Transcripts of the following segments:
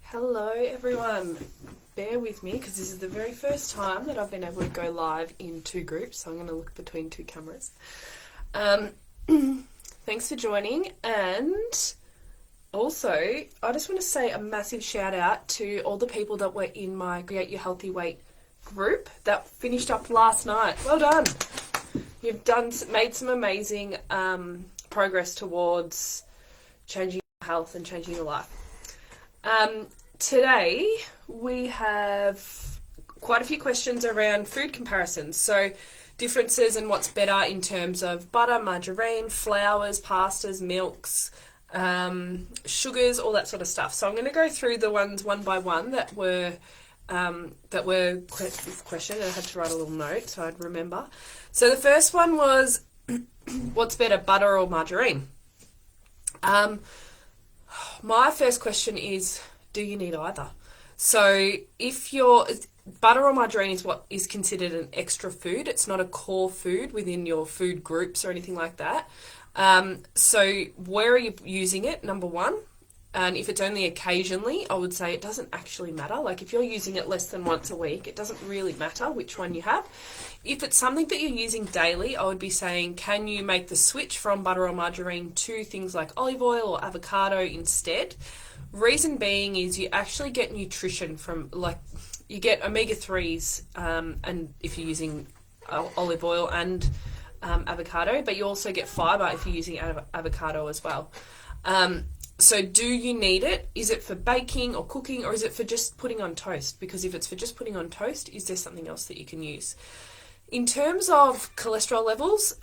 Hello everyone, bear with me because this is the very first time that I've been able to go live in two groups, so I'm going to look between two cameras. Thanks for joining, and also I just want to say a massive shout out to all the people that were in my Create Your Healthy Weight group that finished up last night. Well done! You've made some amazing progress towards changing your health and changing your life. Today we have quite a few questions around food comparisons. So differences and what's better in terms of butter, margarine, flours, pastas, milks, sugars, all that sort of stuff. So I'm going to go through the ones one by one that were questioned. I had to write a little note so I'd remember. So the first one was, what's better, butter or margarine? My first question is, do you need either? So if butter or margarine is what is considered an extra food. It's not a core food within your food groups or anything like that. So where are you using it, number one? And if it's only occasionally, I would say it doesn't actually matter. Like if you're using it less than once a week, it doesn't really matter which one you have. If it's something that you're using daily, I would be saying, can you make the switch from butter or margarine to things like olive oil or avocado instead? Reason being is you actually get nutrition from, you get omega-3s, and if you're using olive oil and avocado, but you also get fibre if you're using avocado as well. So do you need it? Is it for baking or cooking, or is it for just putting on toast? Because if it's for just putting on toast, is there something else that you can use? In terms of cholesterol levels,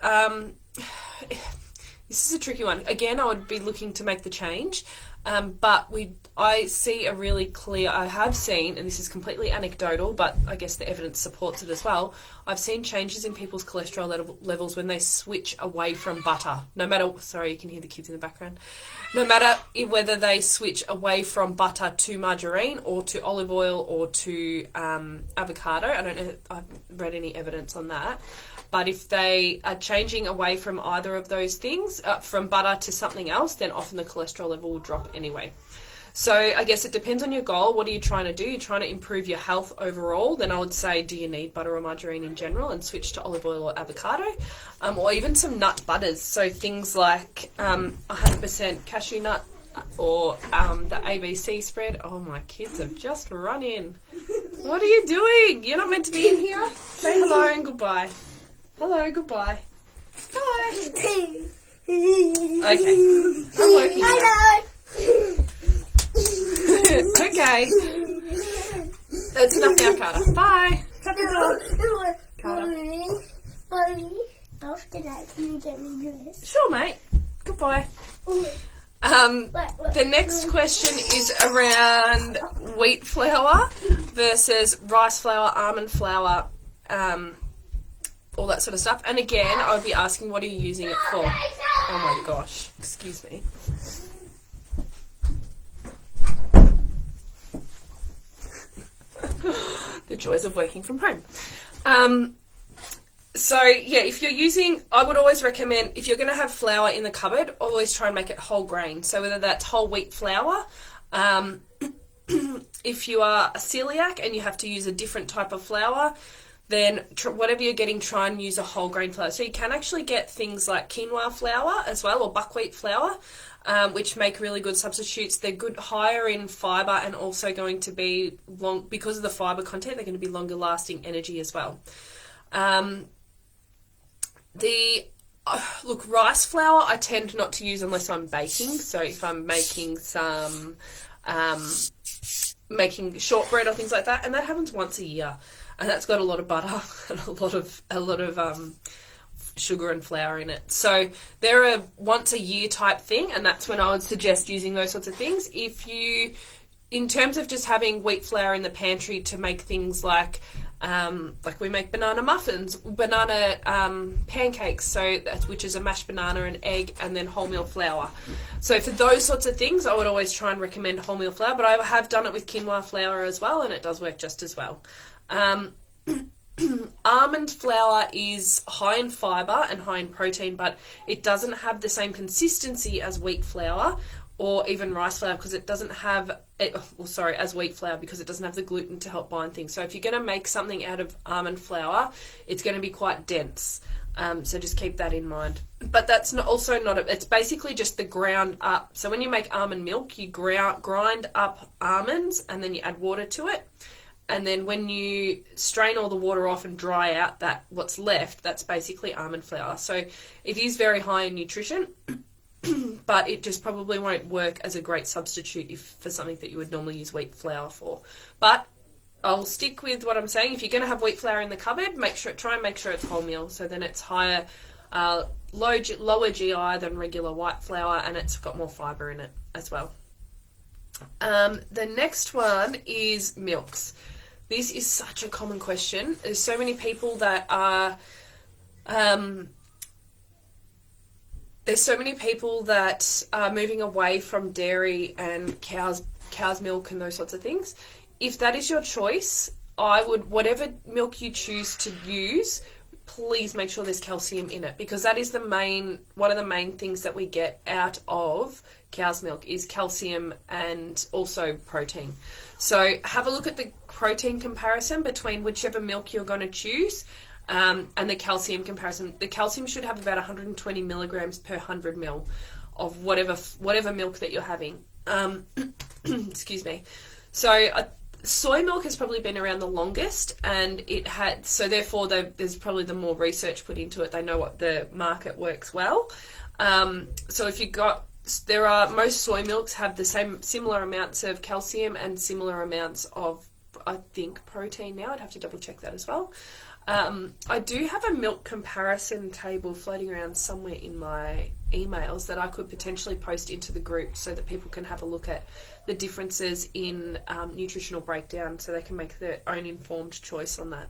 this is a tricky one. Again, I would be looking to make the change, but I see a really clear, I have seen, and this is completely anecdotal, but I guess the evidence supports it as well, I've seen changes in people's cholesterol levels when they switch away from butter. No matter, sorry, you can hear the kids in the background. No matter whether they switch away from butter to margarine or to olive oil or to avocado. I don't know, I've read any evidence on that. But if they are changing away from either of those things, from butter to something else, then often the cholesterol level will drop anyway. So I guess it depends on your goal. What are you trying to do? You're trying to improve your health overall. Then I would say, do you need butter or margarine in general, and switch to olive oil or avocado, or even some nut butters. So things like 100% cashew nut or the ABC spread. Oh, my kids have just run in. What are you doing? You're not meant to be in here. Say hello and goodbye. Hello, goodbye. Bye. Okay. I'm working now. Okay. That's enough now, Carter. Bye. Carter. After that, can you get me this? Sure, mate. Goodbye. The next question is around wheat flour versus rice flour, almond flour, all that sort of stuff. And again, I would be asking, what are you using it for? Oh my gosh, excuse me. The joys of working from home. So yeah, if you're using, I would always recommend, if you're going to have flour in the cupboard, always try and make it whole grain. So whether that's whole wheat flour, if you are a celiac and you have to use a different type of flour, then whatever you're getting, try and use a whole grain flour. So you can actually get things like quinoa flour as well, or buckwheat flour, which make really good substitutes. They're good, higher in fibre, and also going to be long, because of the fibre content, they're going to be longer lasting energy as well. Look, rice flour I tend not to use unless I'm baking. So if I'm making some, making shortbread or things like that, and that happens once a year. And that's got a lot of butter and a lot of sugar and flour in it. So they're a once a year type thing, and that's when I would suggest using those sorts of things. If you, in terms of just having wheat flour in the pantry to make things like we make banana muffins, banana pancakes, so which is a mashed banana, an egg, and then wholemeal flour. So for those sorts of things, I would always try and recommend wholemeal flour, but I have done it with quinoa flour as well, and it does work just as well. Almond flour is high in fibre and high in protein, but it doesn't have the same consistency as wheat flour, or even rice flour, because it doesn't have it, as wheat flour, because it doesn't have the gluten to help bind things. So if you're going to make something out of almond flour, it's going to be quite dense. So just keep that in mind. But that's it's basically just the ground up. So when you make almond milk, you grind up almonds and then you add water to it. And then when you strain all the water off and dry out what's left, that's basically almond flour. So it is very high in nutrition, but it just probably won't work as a great substitute for something that you would normally use wheat flour for. But I'll stick with what I'm saying. If you're going to have wheat flour in the cupboard, try and make sure it's wholemeal. So then it's higher, lower GI than regular white flour, and it's got more fibre in it as well. The next one is milks. This is such a common question. There's so many people that are moving away from dairy and cow's milk and those sorts of things. If that is your choice, whatever milk you choose to use, please make sure there's calcium in it, because that is one of the main things that we get out of cow's milk is calcium and also protein. So have a look at the protein comparison between whichever milk you're going to choose, and the calcium comparison. The calcium should have about 120 milligrams per 100 ml of whatever milk that you're having. Excuse me. So soy milk has probably been around the longest, and therefore there's probably the more research put into it. They know what the market works well. So most soy milks have similar amounts of calcium and similar amounts of, I think, protein now. I'd have to double check that as well. I do have a milk comparison table floating around somewhere in my emails that I could potentially post into the group so that people can have a look at the differences in nutritional breakdown, so they can make their own informed choice on that.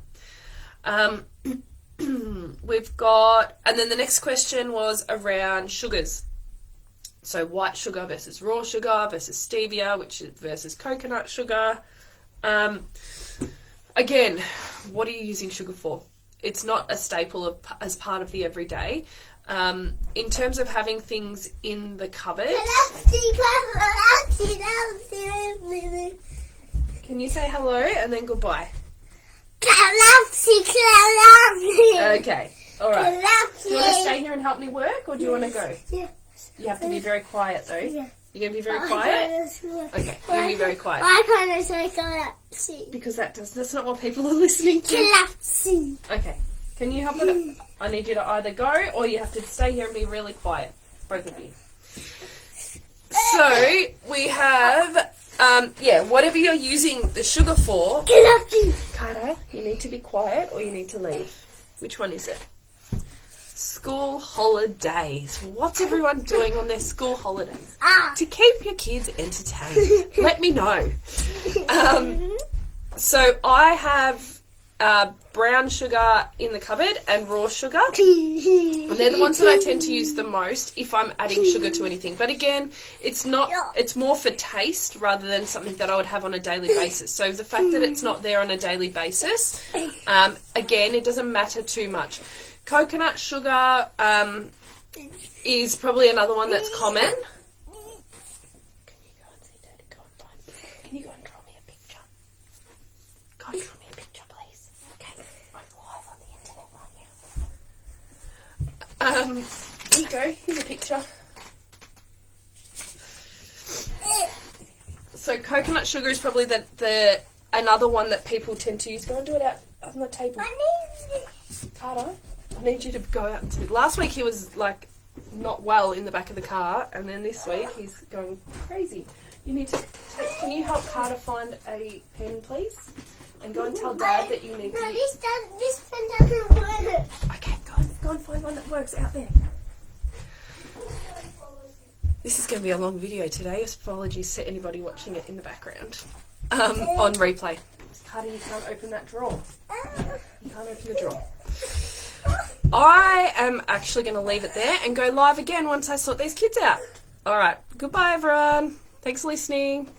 And then the next question was around sugars. So white sugar versus raw sugar versus stevia, versus coconut sugar. Again, what are you using sugar for? It's not a staple as part of the everyday. In terms of having things in the cupboard. Can you say hello and then goodbye? Okay, all right. Do you want to stay here and help me work, or do you want to go? Yeah. You have to be very quiet, though. Yeah. You're going to be very quiet? Okay, you're going to be very quiet. Why can't I say collapsing? Because that's not what people are listening to. Collapsing. Okay. Can you help it? I need you to either go, or you have to stay here and be really quiet. Both of you. So, we have, whatever you're using the sugar for. Collapsing. Carter, you need to be quiet or you need to leave. Which one is it? School holidays. What's everyone doing on their school holidays? To keep your kids entertained. Let me know. So I have brown sugar in the cupboard and raw sugar. And they're the ones that I tend to use the most if I'm adding sugar to anything. But again, it's more for taste rather than something that I would have on a daily basis. So the fact that it's not there on a daily basis, again, it doesn't matter too much. Coconut sugar is probably another one that's common. Can you go and see Daddy? Can you go and draw me a picture? Go and draw me a picture, please. Okay, I'm live on the internet right now. Here you go. Here's a picture. So coconut sugar is probably another one that people tend to use. Go and do it out on the table. Carter, I need you to go out and see. Last week he was like not well in the back of the car, and then this week he's going crazy. You need to. Can you help Carter find a pen, please? And go and tell Dad that you need to. No, this pen doesn't work. Okay, go and find one that works out there. This is going to be a long video today. Apologies to anybody watching it in the background. On replay. Carter, you can't open that drawer. You can't open the drawer. I am actually going to leave it there and go live again once I sort these kids out. Alright, goodbye everyone. Thanks for listening.